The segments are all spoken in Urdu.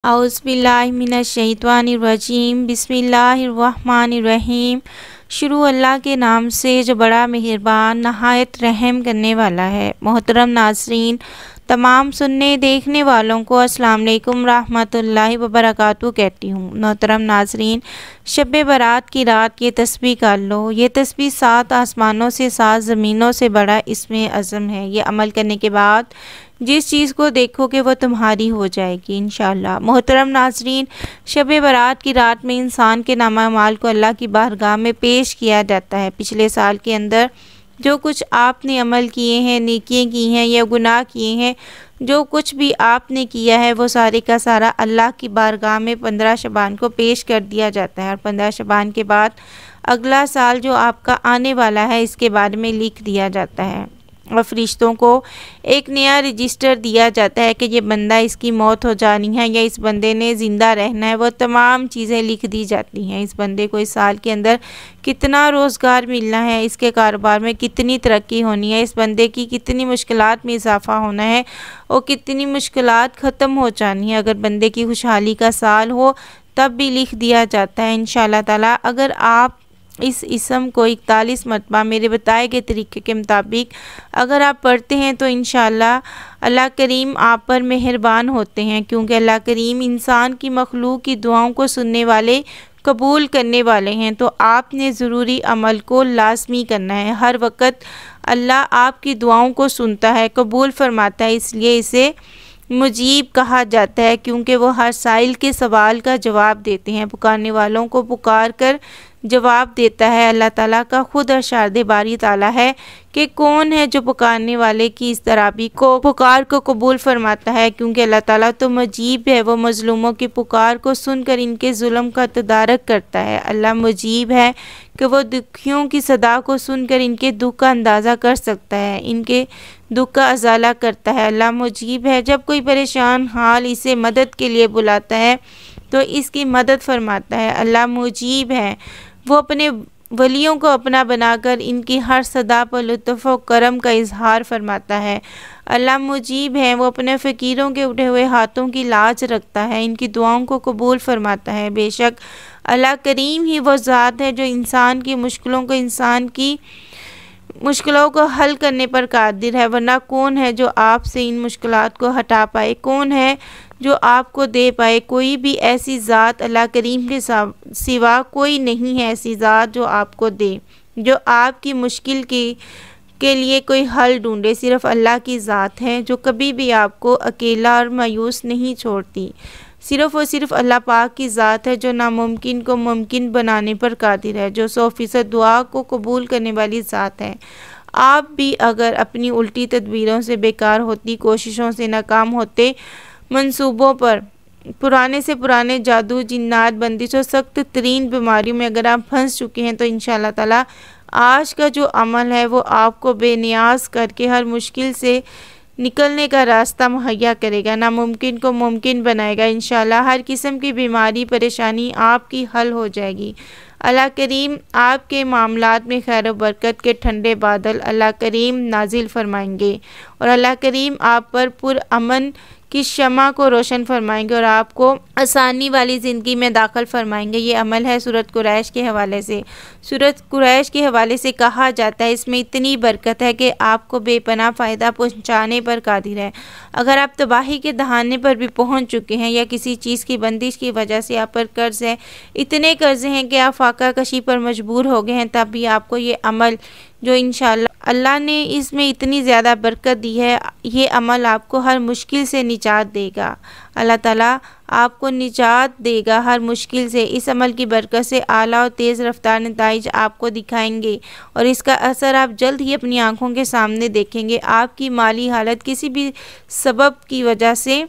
اعوذ باللہ من الشیطان الرجیم، بسم اللہ الرحمن الرحیم۔ شروع اللہ کے نام سے جو بڑا مہربان نہایت رحم کرنے والا ہے۔ محترم ناظرین، تمام سننے دیکھنے والوں کو السلام علیکم رحمۃ اللہ وبرکاتہ کہتی ہوں۔ محترم ناظرین، شب برات کی رات یہ تسبیح کر لو۔ یہ تسبیح 7 آسمانوں سے 7 زمینوں سے بڑا اسم اعظم ہے۔ یہ عمل کرنے کے بعد جس چیز کو دیکھو گے وہ تمہاری ہو جائے گی انشاءاللہ۔ محترم ناظرین، شب برات کی رات میں انسان کے نامہ اعمال کو اللہ کی بارگاہ میں پیش کیا جاتا ہے۔ پچھلے سال کے اندر جو کچھ آپ نے عمل کیے ہیں، نیکیاں کی ہیں یا گناہ کیے ہیں، جو کچھ بھی آپ نے کیا ہے وہ سارے کا سارا اللہ کی بارگاہ میں 15 شعبان کو پیش کر دیا جاتا ہے، اور 15 شعبان کے بعد اگلا سال جو آپ کا آنے والا ہے اس کے بارے میں لکھ دیا جاتا ہے، اور فرشتوں کو ایک نیا رجسٹر دیا جاتا ہے کہ یہ بندہ اس کی موت ہو جانی ہے یا اس بندے نے زندہ رہنا ہے۔ وہ تمام چیزیں لکھ دی جاتی ہیں۔ اس بندے کو اس سال کے اندر کتنا روزگار ملنا ہے، اس کے کاروبار میں کتنی ترقی ہونی ہے، اس بندے کی کتنی مشکلات میں اضافہ ہونا ہے اور کتنی مشکلات ختم ہو جانی ہے۔ اگر بندے کی خوشحالی کا سال ہو تب بھی لکھ دیا جاتا ہے انشاءاللہ تعالی۔ اگر آپ اس اسم کو 41 مرتبہ میرے بتائے گئے طریقے کے مطابق اگر آپ پڑھتے ہیں تو انشاءاللہ اللہ کریم آپ پر مہربان ہوتے ہیں، کیونکہ اللہ کریم انسان کی مخلوق کی دعاؤں کو سننے والے، قبول کرنے والے ہیں۔ تو آپ نے ضروری عمل کو لازمی کرنا ہے۔ ہر وقت اللہ آپ کی دعاؤں کو سنتا ہے، قبول فرماتا ہے، اس لیے اسے مجیب کہا جاتا ہے، کیونکہ وہ ہر سائل کے سوال کا جواب دیتے ہیں، پکارنے والوں کو پکار کر جواب دیتا ہے۔ اللہ تعالیٰ کا خود ارشاد باری تعالیٰ ہے کہ کون ہے جو پکارنے والے کی اس طرابی کو پکار کو قبول فرماتا ہے، کیونکہ اللہ تعالیٰ تو مجیب ہے، وہ مظلوموں کی پکار کو سن کر ان کے ظلم کا تدارک کرتا ہے۔ اللہ مجیب ہے کہ وہ دکھیوں کی صدا کو سن کر ان کے دکھ کا اندازہ کر سکتا ہے، ان کے دکھ کا ازالہ کرتا ہے۔ اللہ مجیب ہے، جب کوئی پریشان حال اسے مدد کے لیے بلاتا ہے تو اس کی مدد فرماتا ہے۔ اللہ مجیب ہے، وہ اپنے ولیوں کو اپنا بنا کر ان کی ہر صدا پر لطف و کرم کا اظہار فرماتا ہے۔ اللہ مجیب ہے، وہ اپنے فقیروں کے اٹھے ہوئے ہاتھوں کی لاج رکھتا ہے، ان کی دعاؤں کو قبول فرماتا ہے۔ بے شک اللہ کریم ہی وہ ذات ہے جو انسان کی مشکلوں کو حل کرنے پر قادر ہے، ورنہ کون ہے جو آپ سے ان مشکلات کو ہٹا پائے، کون ہے جو آپ کو دے پائے۔ کوئی بھی ایسی ذات اللہ کریم کے سوا کوئی نہیں ہے ایسی ذات جو آپ کو دے، جو آپ کی مشکل کے لیے کوئی حل ڈھونڈے۔ صرف اللہ کی ذات ہے جو کبھی بھی آپ کو اکیلا اور مایوس نہیں چھوڑتی۔ صرف اور صرف اللہ پاک کی ذات ہے جو ناممکن کو ممکن بنانے پر قادر ہے، جو 100% دعا کو قبول کرنے والی ذات ہے۔ آپ بھی اگر اپنی الٹی تدبیروں سے بیکار ہوتی کوششوں سے ناکام ہوتے منصوبوں پر، پرانے سے پرانے جادو، جنات، بندش اور سخت ترین بیماریوں میں اگر آپ پھنس چکے ہیں تو انشاءاللہ تعالی آج کا جو عمل ہے وہ آپ کو بے نیاز کر کے ہر مشکل سے نکلنے کا راستہ مہیا کرے گا، ناممکن کو ممکن بنائے گا۔ انشاءاللہ ہر قسم کی بیماری، پریشانی آپ کی حل ہو جائے گی۔ اللہ کریم آپ کے معاملات میں خیر و برکت کے ٹھنڈے بادل اللہ کریم نازل فرمائیں گے، اور اللہ کریم آپ پر پرامن کی شمع کو روشن فرمائیں گے اور آپ کو آسانی والی زندگی میں داخل فرمائیں گے۔ یہ عمل ہے سورۃ قریش کے حوالے سے۔ سورۃ قریش کے حوالے سے کہا جاتا ہے اس میں اتنی برکت ہے کہ آپ کو بے پناہ فائدہ پہنچانے پر قادر ہے۔ اگر آپ تباہی کے دہانے پر بھی پہنچ چکے ہیں یا کسی چیز کی بندش کی وجہ سے آپ پر قرض ہے، اتنے قرض ہیں کہ آپ فاقہ کشی پر مجبور ہو گئے ہیں، تب بھی آپ کو یہ عمل جو انشاءاللہ اللہ نے اس میں اتنی زیادہ برکت دی ہے، یہ عمل آپ کو ہر مشکل سے نجات دے گا۔ اللہ تعالیٰ آپ کو نجات دے گا ہر مشکل سے۔ اس عمل کی برکت سے اعلیٰ اور تیز رفتار نتائج آپ کو دکھائیں گے، اور اس کا اثر آپ جلد ہی اپنی آنکھوں کے سامنے دیکھیں گے۔ آپ کی مالی حالت کسی بھی سبب کی وجہ سے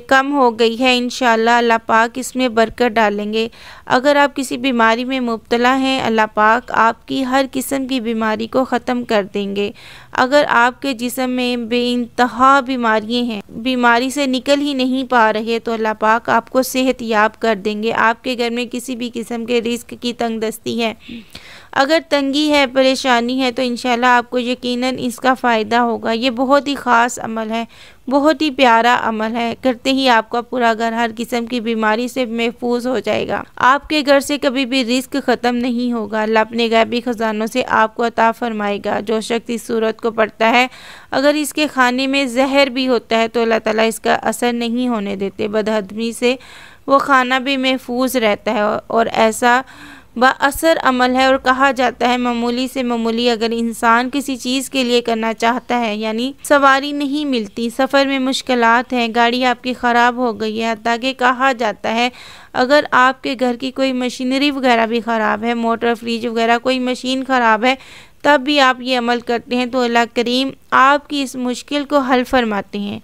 کم ہو گئی ہے، انشاءاللہ اللہ پاک اس میں برکت ڈالیں گے۔ اگر آپ کسی بیماری میں مبتلا ہیں، اللہ پاک آپ کی ہر قسم کی بیماری کو ختم کر دیں گے۔ اگر آپ کے جسم میں بے انتہا بیماریاں ہیں، بیماری سے نکل ہی نہیں پا رہے، تو اللہ پاک آپ کو صحت یاب کر دیں گے۔ آپ کے گھر میں کسی بھی قسم کے رزق کی تنگ دستی ہے، اگر تنگی ہے، پریشانی ہے تو انشاءاللہ آپ کو یقیناً اس کا فائدہ ہوگا۔ یہ بہت ہی خاص عمل ہے، بہت ہی پیارا عمل ہے، کرتے ہی آپ کا پورا گھر ہر قسم کی بیماری سے محفوظ ہو جائے گا۔ آپ کے گھر سے کبھی بھی رزق ختم نہیں ہوگا، اللہ اپنے غیبی خزانوں سے آپ کو عطا فرمائے گا۔ جو شخص اس سورت کو پڑھتا ہے، اگر اس کے کھانے میں زہر بھی ہوتا ہے تو اللہ تعالیٰ اس کا اثر نہیں ہونے دیتے، بدہضمی سے وہ کھانا بھی محفوظ رہتا ہے، اور ایسا با اثر عمل ہے۔ اور کہا جاتا ہے معمولی سے معمولی اگر انسان کسی چیز کے لیے کرنا چاہتا ہے، یعنی سواری نہیں ملتی، سفر میں مشکلات ہیں، گاڑی آپ کی خراب ہو گئی ہے، حتیٰ کہ کہا جاتا ہے اگر آپ کے گھر کی کوئی مشینری وغیرہ بھی خراب ہے، موٹر، فریج وغیرہ کوئی مشین خراب ہے، تب بھی آپ یہ عمل کرتے ہیں تو اللہ کریم آپ کی اس مشکل کو حل فرماتے ہیں۔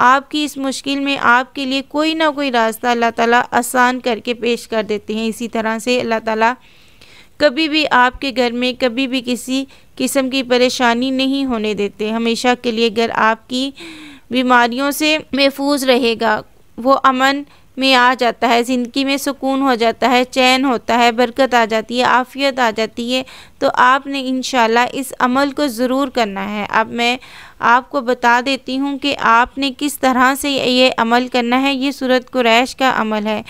آپ کی اس مشکل میں آپ کے لیے کوئی نہ کوئی راستہ اللہ تعالیٰ آسان کر کے پیش کر دیتے ہیں۔ اسی طرح سے اللہ تعالیٰ کبھی بھی آپ کے گھر میں کبھی بھی کسی قسم کی پریشانی نہیں ہونے دیتے، ہمیشہ کے لیے گھر آپ کی بیماریوں سے محفوظ رہے گا، وہ امن میں آ جاتا ہے، زندگی میں سکون ہو جاتا ہے، چین ہوتا ہے، برکت آ جاتی ہے، عافیت آ جاتی ہے۔ تو آپ نے انشاءاللہ اس عمل کو ضرور کرنا ہے۔ اب میں آپ کو بتا دیتی ہوں کہ آپ نے کس طرح سے یہ عمل کرنا ہے۔ یہ سورۃ قریش کا عمل ہے۔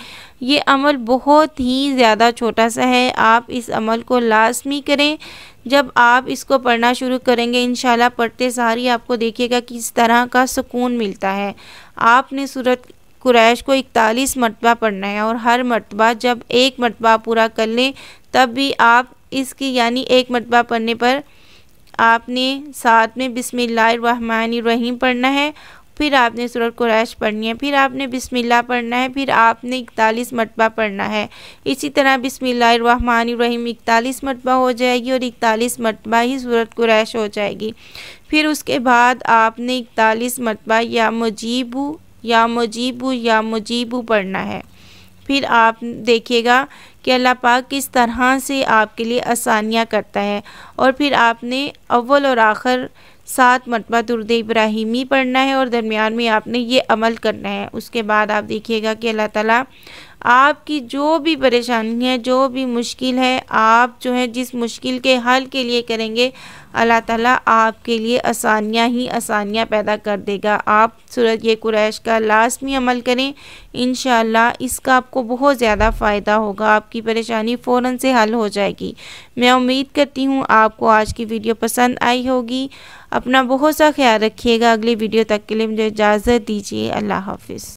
یہ عمل بہت ہی زیادہ چھوٹا سا ہے، آپ اس عمل کو لازمی کریں۔ جب آپ اس کو پڑھنا شروع کریں گے انشاءاللہ پڑھتے ساری آپ کو دیکھیے گا کس طرح کا سکون ملتا ہے۔ آپ نے سورۃ قریش کو 41 مرتبہ پڑھنا ہے، اور ہر مرتبہ جب ایک مرتبہ پورا کر لیں تب بھی آپ اس کی یعنی ایک مرتبہ پڑھنے پر آپ نے ساتھ میں بسم اللہ الرحمن الرحیم پڑھنا ہے، پھر آپ نے سورۃ قریش پڑھنی ہے، پھر آپ نے بسم اللہ پڑھنا ہے، پھر آپ نے 41 مرتبہ پڑھنا ہے۔ اسی طرح بسم اللہ الرحمن الرحیم 41 مرتبہ ہو جائے گی، اور 41 مرتبہ ہی سورۃ قریش ہو جائے گی۔ پھر اس کے بعد آپ نے 41 مرتبہ یا مجیبو یا مجیبو یا مجیبو پڑھنا ہے۔ پھر آپ دیکھیے گا کہ اللہ پاک کس طرح سے آپ کے لیے آسانیاں کرتا ہے۔ اور پھر آپ نے اول اور آخر 7 مرتبہ درود ابراہیمی پڑھنا ہے، اور درمیان میں آپ نے یہ عمل کرنا ہے۔ اس کے بعد آپ دیکھیے گا کہ اللہ تعالیٰ آپ کی جو بھی پریشانی ہے، جو بھی مشکل ہے، آپ جو ہے جس مشکل کے حل کے لیے کریں گے، اللہ تعالیٰ آپ کے لیے آسانیاں ہی آسانیاں پیدا کر دے گا۔ آپ سورۃ یہ قریش کا لازمی عمل کریں، انشاءاللہ اس کا آپ کو بہت زیادہ فائدہ ہوگا، آپ کی پریشانی فوراً سے حل ہو جائے گی۔ میں امید کرتی ہوں آپ کو آج کی ویڈیو پسند آئی ہوگی۔ اپنا بہت سا خیال رکھیے گا، اگلی ویڈیو تک کے لیے مجھے اجازت دیجیے، اللہ حافظ۔